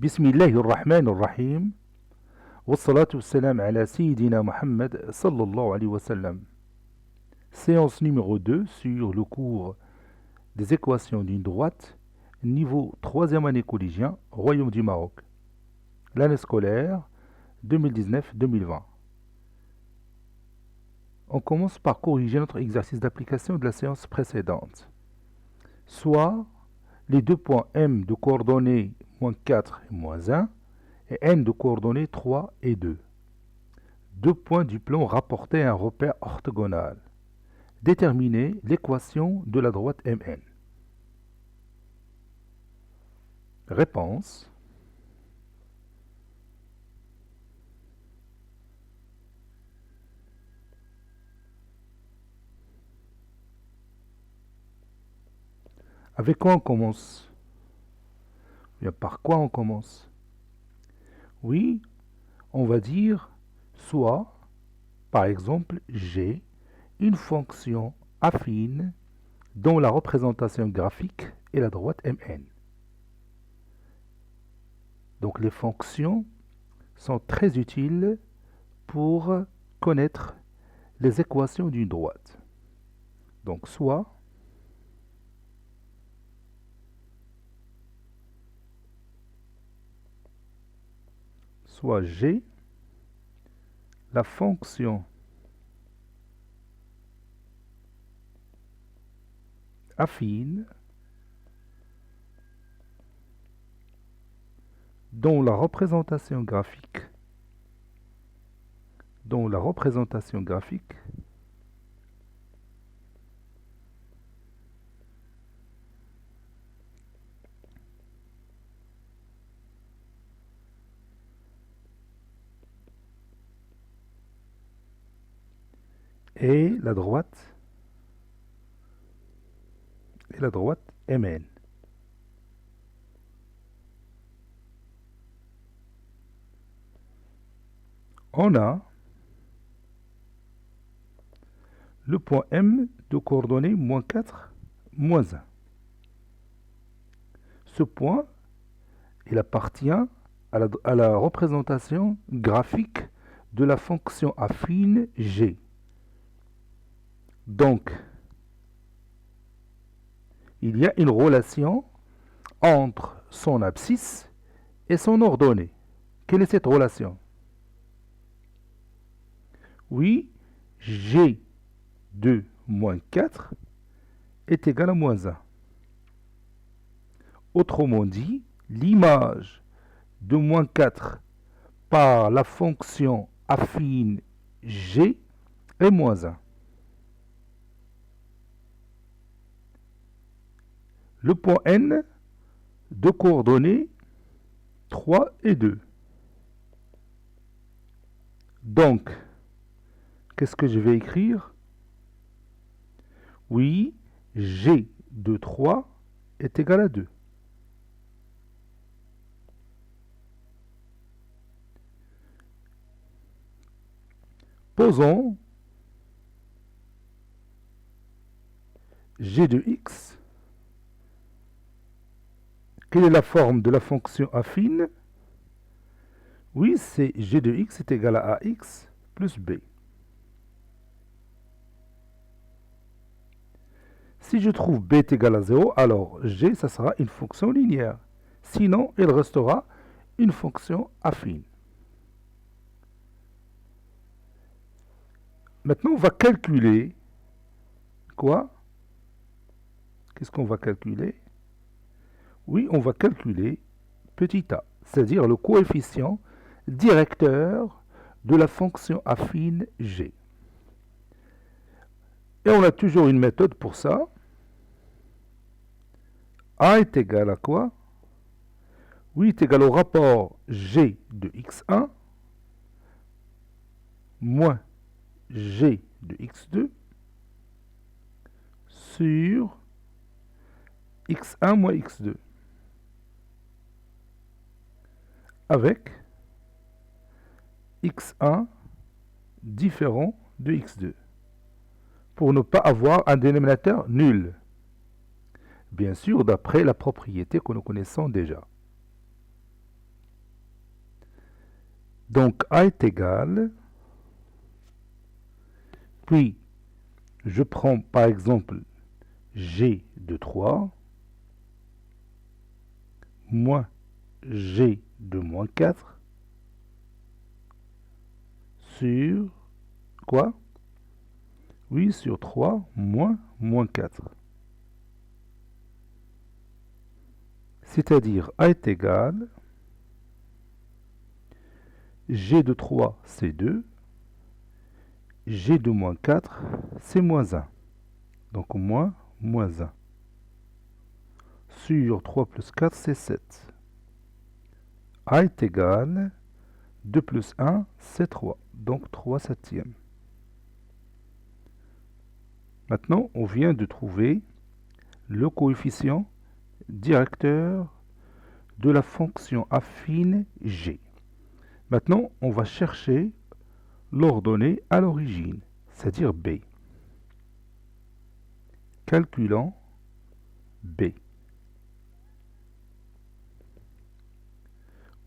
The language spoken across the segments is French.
بسم الله الرحمن الرحيم والصلاة والسلام على سيدنا Muhammad sallallahu alayhi wa sallam. Séance numéro 2 sur le cours des équations d'une droite, niveau 3e année collégien, Royaume du Maroc. L'année scolaire 2019-2020. On commence par corriger notre exercice d'application de la séance précédente. Soit les deux points M de coordonnées moins 4 et moins 1 et N de coordonnées 3 et 2. Deux points du plan rapportés à un repère orthogonal. Déterminer l'équation de la droite MN. Réponse. Avec quoi on commence? Bien, par quoi on commence? Oui, on va dire soit, par exemple, G, une fonction affine dont la représentation graphique est la droite MN. Donc les fonctions sont très utiles pour connaître les équations d'une droite. Donc soit G, la fonction affine dont la représentation graphique est la droite MN. On a le point M de coordonnées moins 4, moins 1. Ce point, il appartient à la représentation graphique de la fonction affine G. Donc, il y a une relation entre son abscisse et son ordonnée. Quelle est cette relation? Oui, G de moins 4 est égal à moins 1. Autrement dit, l'image de moins 4 par la fonction affine G est moins 1. Le point N de coordonnées 3 et 2. Donc, qu'est-ce que je vais écrire? Oui, G de 3 est égal à 2. Posons G de x. Quelle est la forme de la fonction affine? Oui, c'est G de x est égal à ax plus b. Si je trouve b est égal à 0, alors g, ça sera une fonction linéaire. Sinon, il restera une fonction affine. Maintenant, on va calculer quoi? Qu'est-ce qu'on va calculer? Oui, on va calculer petit a, c'est-à-dire le coefficient directeur de la fonction affine g. Et on a toujours une méthode pour ça. A est égal à quoi? Oui, est égal au rapport g de x1 moins g de x2 sur x1 moins x2 avec x1 différent de x2 pour ne pas avoir un dénominateur nul. Bien sûr, d'après la propriété que nous connaissons déjà. Donc A est égal, puis je prends par exemple G de 3 moins G de moins 4 sur quoi? Oui, sur 3 moins moins 4. C'est-à-dire A est égal, G de 3 c'est 2, G de moins 4 c'est moins 1. Donc moins 1. Sur 3 plus 4 c'est 7. A est égal, 2 plus 1 c'est 3. Donc 3 septièmes. Maintenant, on vient de trouver le coefficient directeur de la fonction affine g. Maintenant, on va chercher l'ordonnée à l'origine, c'est-à-dire b. Calculant b.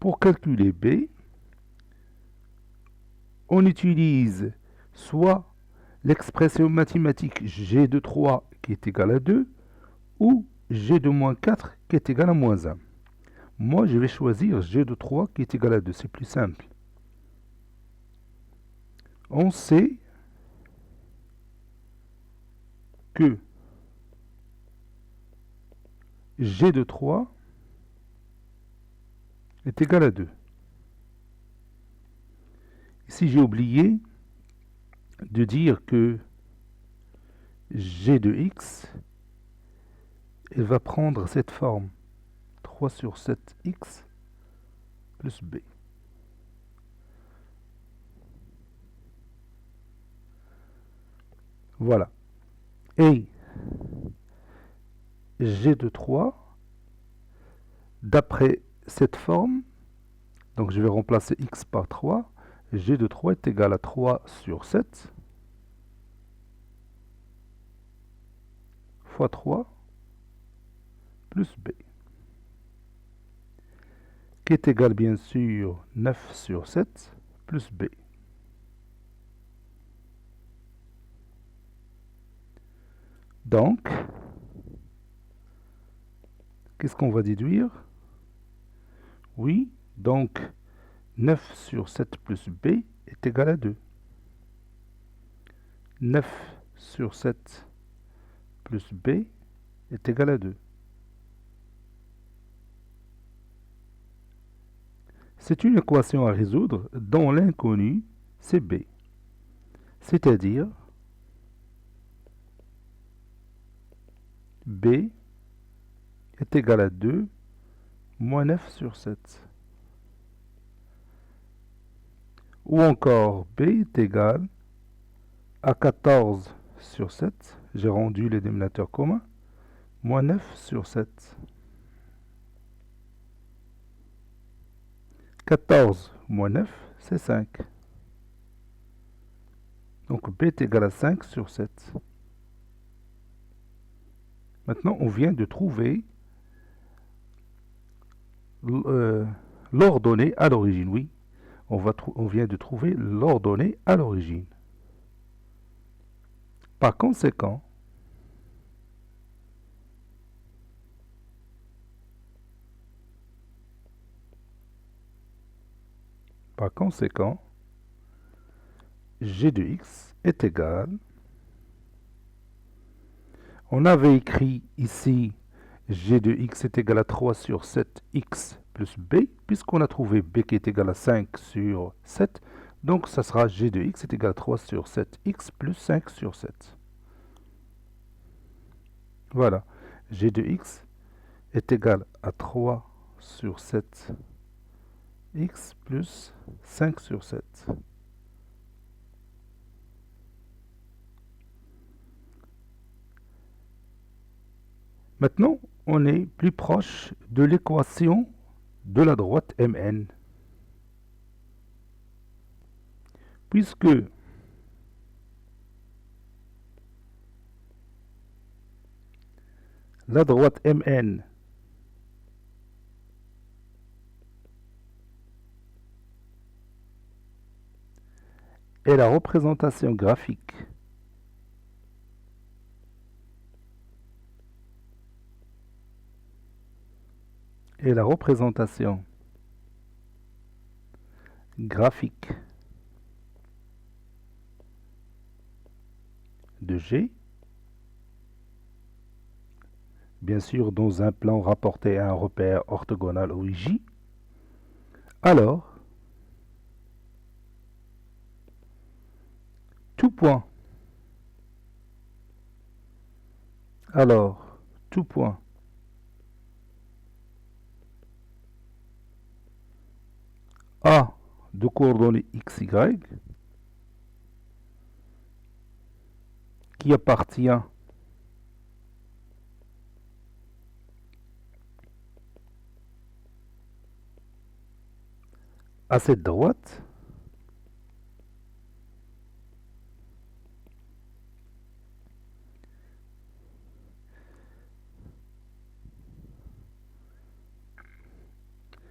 Pour calculer b, on utilise soit l'expression mathématique g de 3 qui est égale à 2, ou g de moins 4 qui est égal à moins 1. Moi, je vais choisir g de 3 qui est égal à 2, c'est plus simple. On sait que g de 3 est égal à 2. Ici, j'ai oublié de dire que g de x, elle va prendre cette forme 3 sur 7x plus b. Voilà. Et g de 3, d'après cette forme, donc je vais remplacer x par 3, g de 3 est égal à 3 sur 7 fois 3 plus b, qui est égal bien sûr 9 sur 7 plus b. Donc, qu'est-ce qu'on va déduire? Oui, donc 9 sur 7 plus b est égal à 2. 9 sur 7 plus b est égal à 2. C'est une équation à résoudre dont l'inconnu, c'est b. C'est-à-dire, b est égal à 2 moins 9 sur 7. Ou encore, b est égal à 14 sur 7. J'ai rendu les dénominateurs communs. Moins 9 sur 7. 14 moins 9, c'est 5. Donc b est égal à 5 sur 7. Maintenant, on vient de trouver l'ordonnée à l'origine. Oui, on vient de trouver l'ordonnée à l'origine. Par conséquent, g de x est égal. On avait écrit ici g de x est égal à 3 sur 7x plus b, puisqu'on a trouvé b qui est égal à 5 sur 7. Donc, ça sera g de x est égal à 3 sur 7x plus 5 sur 7. Voilà, g de x est égal à 3 sur 7x plus 5 sur 7. Maintenant, on est plus proche de l'équation de la droite Mn. Puisque la droite Mn est la représentation graphique de G, bien sûr dans un plan rapporté à un repère orthogonal OIJ, alors tout point A de coordonnées XY qui appartient à cette droite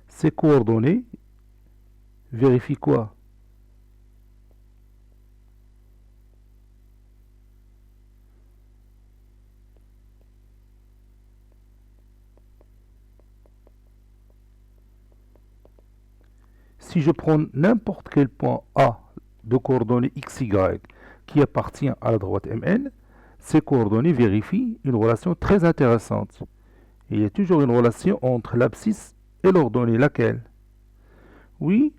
ces coordonnées vérifient quoi? Si je prends n'importe quel point A de coordonnées XY qui appartient à la droite MN, ces coordonnées vérifient une relation très intéressante. Il y a toujours une relation entre l'abscisse et l'ordonnée, laquelle? Oui,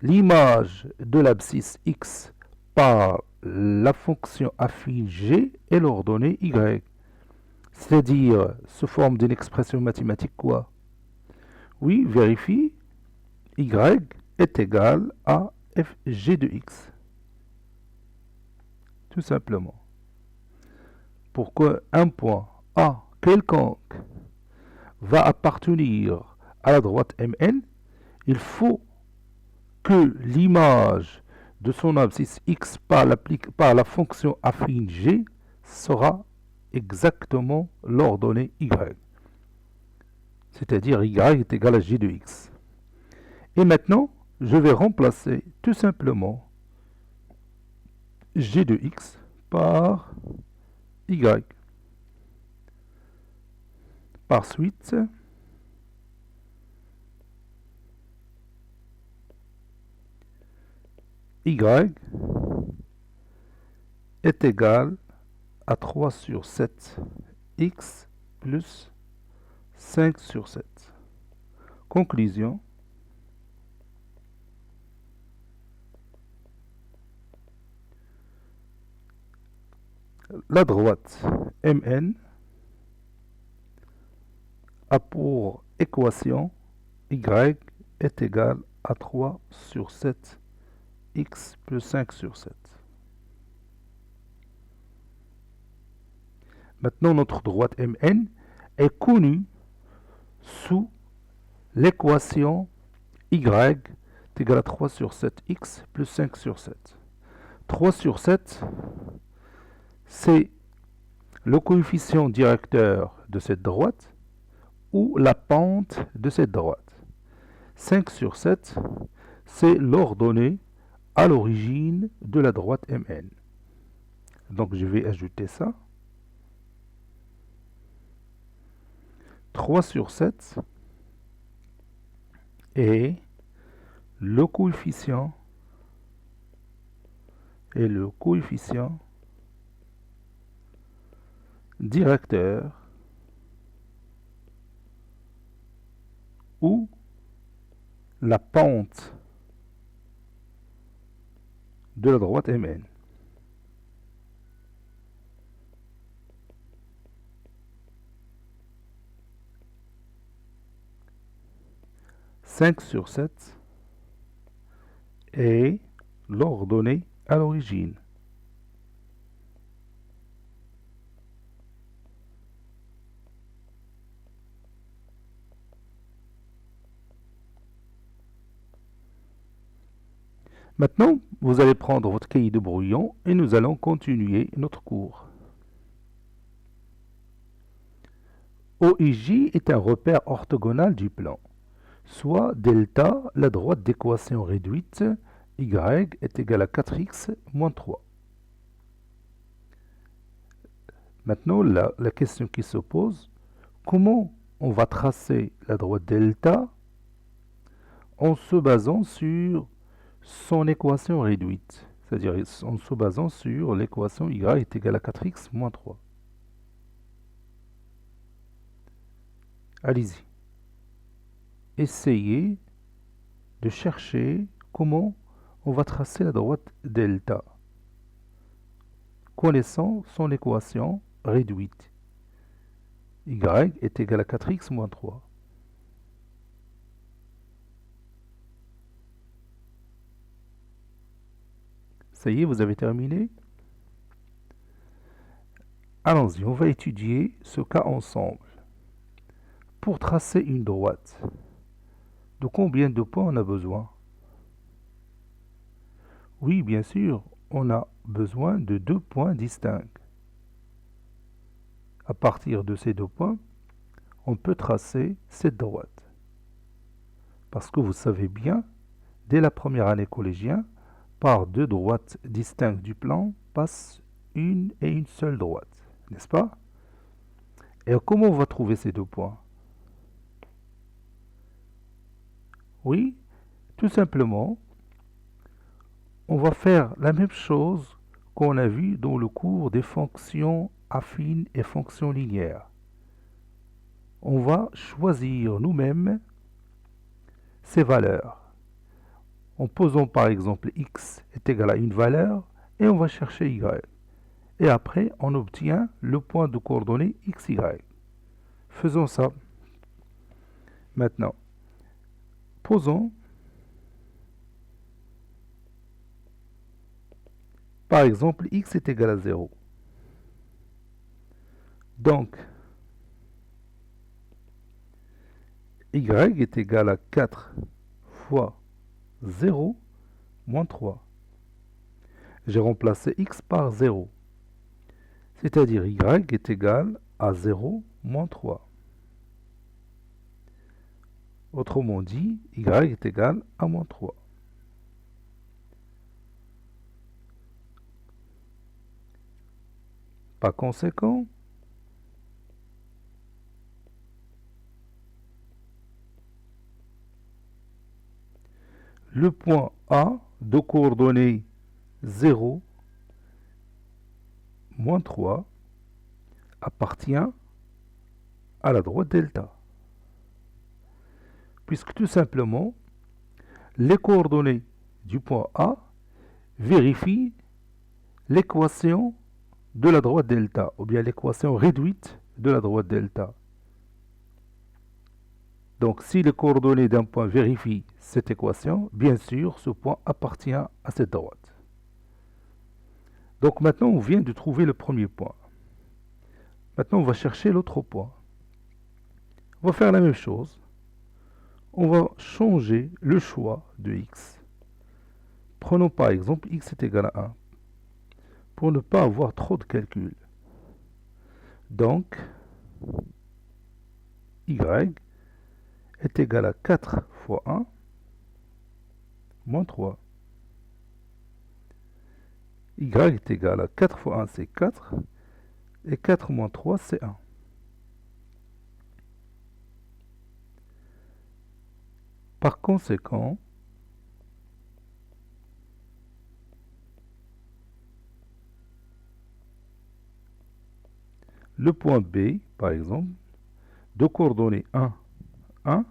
l'image de l'abscisse X par la fonction affine G est l'ordonnée Y. C'est-à-dire, sous forme d'une expression mathématique quoi? Oui, vérifie, Y est égal à FG de X. Tout simplement. Pourquoi un point A quelconque va appartenir à la droite MN, il faut que l'image de son abscisse X par la fonction affine G sera exactement l'ordonnée Y. C'est-à-dire Y est égal à G de X. Et maintenant, je vais remplacer tout simplement G de X par Y. Par suite, Y est égal à 3 sur 7 X plus 5 sur 7. Conclusion. La droite MN a pour équation Y est égal à 3 sur 7 X plus 5 sur 7. Maintenant, notre droite MN est connue sous l'équation Y est égal à 3 sur 7 X plus 5 sur 7. 3 sur 7, c'est le coefficient directeur de cette droite ou la pente de cette droite. 5 sur 7, c'est l'ordonnée à l'origine de la droite MN. Donc je vais ajouter ça. 3 sur 7 est le coefficient directeur ou la pente de la droite MN. « 5 sur 7 est l'ordonnée à l'origine. Maintenant, vous allez prendre votre cahier de brouillon et nous allons continuer notre cours. OIJ est un repère orthogonal du plan, soit delta, la droite d'équation réduite y est égal à 4x moins 3. Maintenant, la question qui se pose, comment on va tracer la droite delta en se basant sur son équation réduite, c'est-à-dire en se basant sur l'équation y est égal à 4x moins 3. Allez-y. Essayez de chercher comment on va tracer la droite delta, connaissant son équation réduite. Y est égal à 4x moins 3. Ça y est, vous avez terminé? Allons-y, on va étudier ce cas ensemble. Pour tracer une droite, de combien de points on a besoin? Oui, bien sûr, on a besoin de 2 points distincts. À partir de ces 2 points, on peut tracer cette droite. Parce que vous savez bien, dès la première année collégienne, par 2 droites distinctes du plan passe une et une seule droite, n'est-ce pas? Et comment on va trouver ces 2 points? Oui, tout simplement, on va faire la même chose qu'on a vu dans le cours des fonctions affines et fonctions linéaires. On va choisir nous-mêmes ces valeurs. En posant par exemple x est égal à une valeur et on va chercher y. Et après, on obtient le point de coordonnées xy. Faisons ça. Maintenant, posons par exemple x est égal à 0. Donc, y est égal à 4 fois 0 moins 3. J'ai remplacé x par 0. C'est-à-dire y est égal à 0 moins 3. Autrement dit, y est égal à moins 3. Par conséquent, le point A de coordonnées 0, moins 3 appartient à la droite delta. Puisque tout simplement, les coordonnées du point A vérifient l'équation de la droite delta, ou bien l'équation réduite de la droite delta. Donc, si les coordonnées d'un point vérifient cette équation, bien sûr, ce point appartient à cette droite. Donc, maintenant, on vient de trouver le premier point. Maintenant, on va chercher l'autre point. On va faire la même chose. On va changer le choix de x. Prenons par exemple x est égal à 1, pour ne pas avoir trop de calculs. Donc, y est égal à 4 fois 1, moins 3. Y est égal à 4 fois 1, c'est 4, et 4 moins 3, c'est 1. Par conséquent, le point B, par exemple, de coordonnées 1, 1,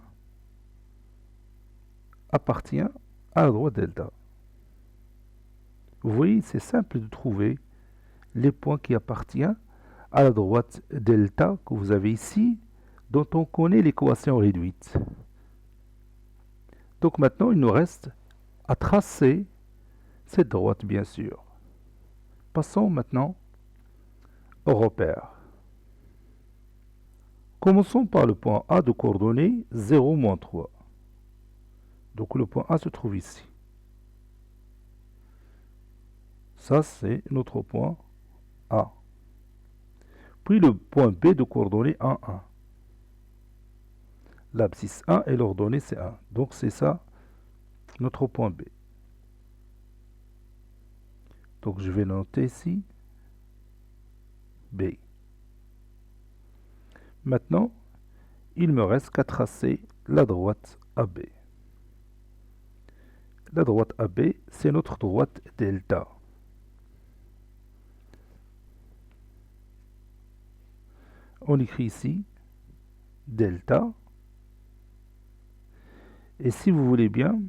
appartient à la droite delta. Vous voyez, c'est simple de trouver les points qui appartiennent à la droite delta que vous avez ici, dont on connaît l'équation réduite. Donc maintenant, il nous reste à tracer cette droite, bien sûr. Passons maintenant au repère. Commençons par le point A de coordonnées 0, moins 3. Donc le point A se trouve ici. Ça, c'est notre point A. Puis le point B de coordonnées 1, 1. L'abscisse 1 et l'ordonnée c'est 1. Donc c'est ça, notre point B. Donc je vais noter ici B. Maintenant, il me reste qu'à tracer la droite AB. La droite AB, c'est notre droite delta. On écrit ici delta. Et si vous voulez bien,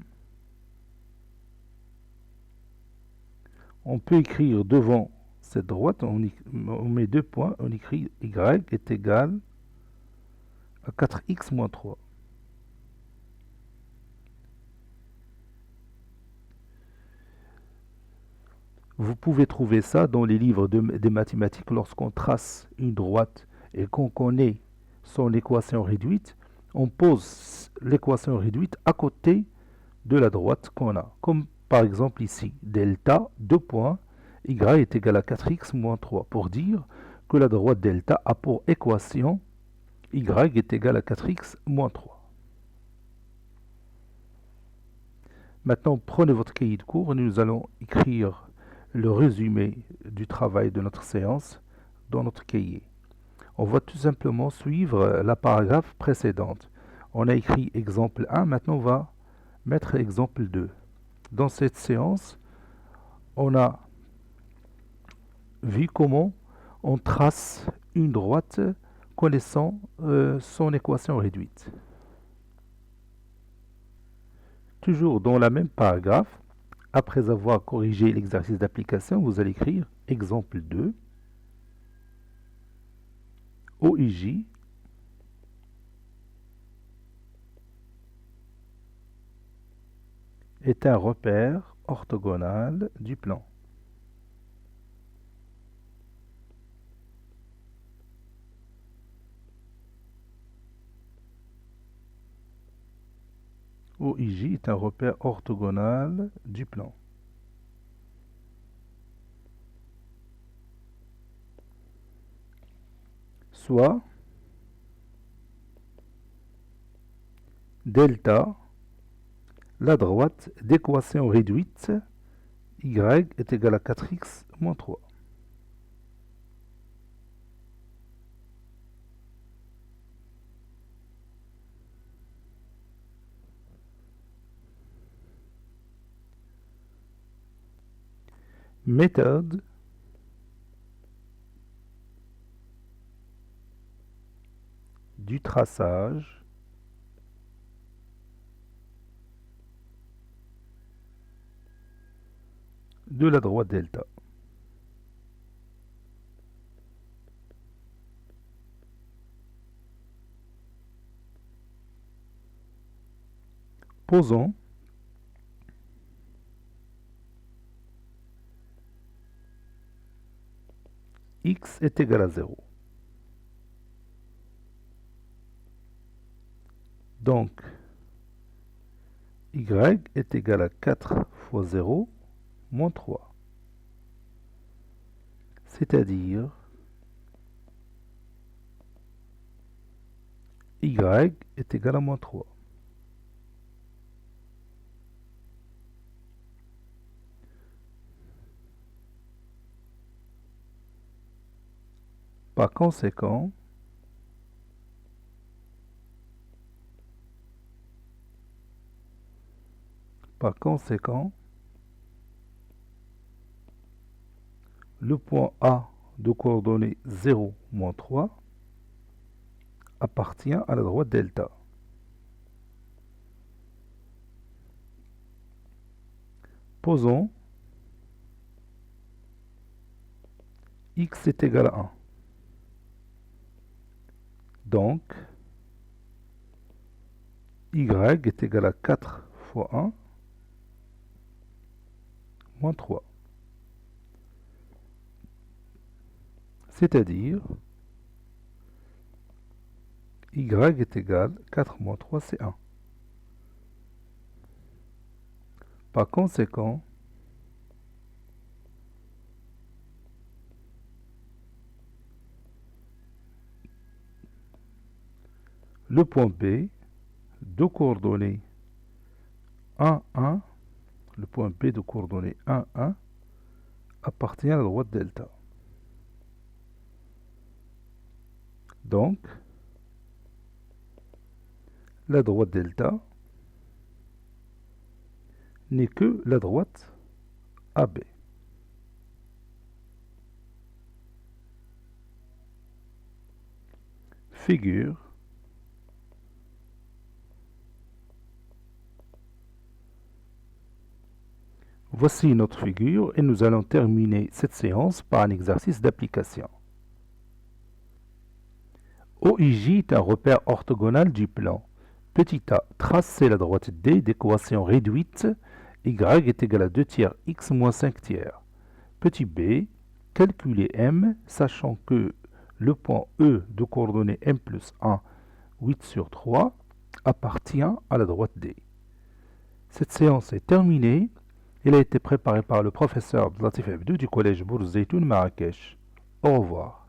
on peut écrire devant cette droite, on met 2 points, on écrit y est égal à 4x moins 3. Vous pouvez trouver ça dans les livres des mathématiques lorsqu'on trace une droite et qu'on connaît son équation réduite, on pose l'équation réduite à côté de la droite qu'on a. Comme par exemple ici, delta, 2 points, y est égal à 4x moins 3, pour dire que la droite delta a pour équation y est égal à 4x moins 3. Maintenant, prenez votre cahier de cours et nous allons écrire le résumé du travail de notre séance dans notre cahier. On va tout simplement suivre la paragraphe précédente. On a écrit exemple 1, maintenant on va mettre exemple 2. Dans cette séance, on a vu comment on trace une droite connaissant son équation réduite. Toujours dans la même paragraphe, après avoir corrigé l'exercice d'application, vous allez écrire exemple 2. OIJ est un repère orthogonal du plan. OIJ est un repère orthogonal du plan. Soit delta, la droite d'équation réduite, y est égal à 4x moins 3. Méthode du traçage de la droite delta. Posons x est égal à 0. Donc, y est égal à 4 fois 0 moins 3. C'est-à-dire y est égal à moins 3. Par conséquent, le point A de coordonnées 0, moins 3 appartient à la droite delta. Posons x est égal à 1. Donc, y est égal à 4 fois 1 moins 3. C'est-à-dire, y est égal à 4 moins 3, c'est 1. Par conséquent, le point B de coordonnées 1, 1, le point B de coordonnées 1, 1 appartient à la droite delta. Donc, la droite delta n'est que la droite AB. Figure. Voici notre figure et nous allons terminer cette séance par un exercice d'application. OIJ est un repère orthogonal du plan. Petit a, tracez la droite D d'équation réduite y est égal à 2 tiers x moins 5 tiers. Petit b, calculez m, sachant que le point E de coordonnées m plus 1, 8 sur 3, appartient à la droite D. Cette séance est terminée. Elle a été préparée par le professeur Abdelatif Abdou du collège Bourz Zeytoun Marrakech. Au revoir.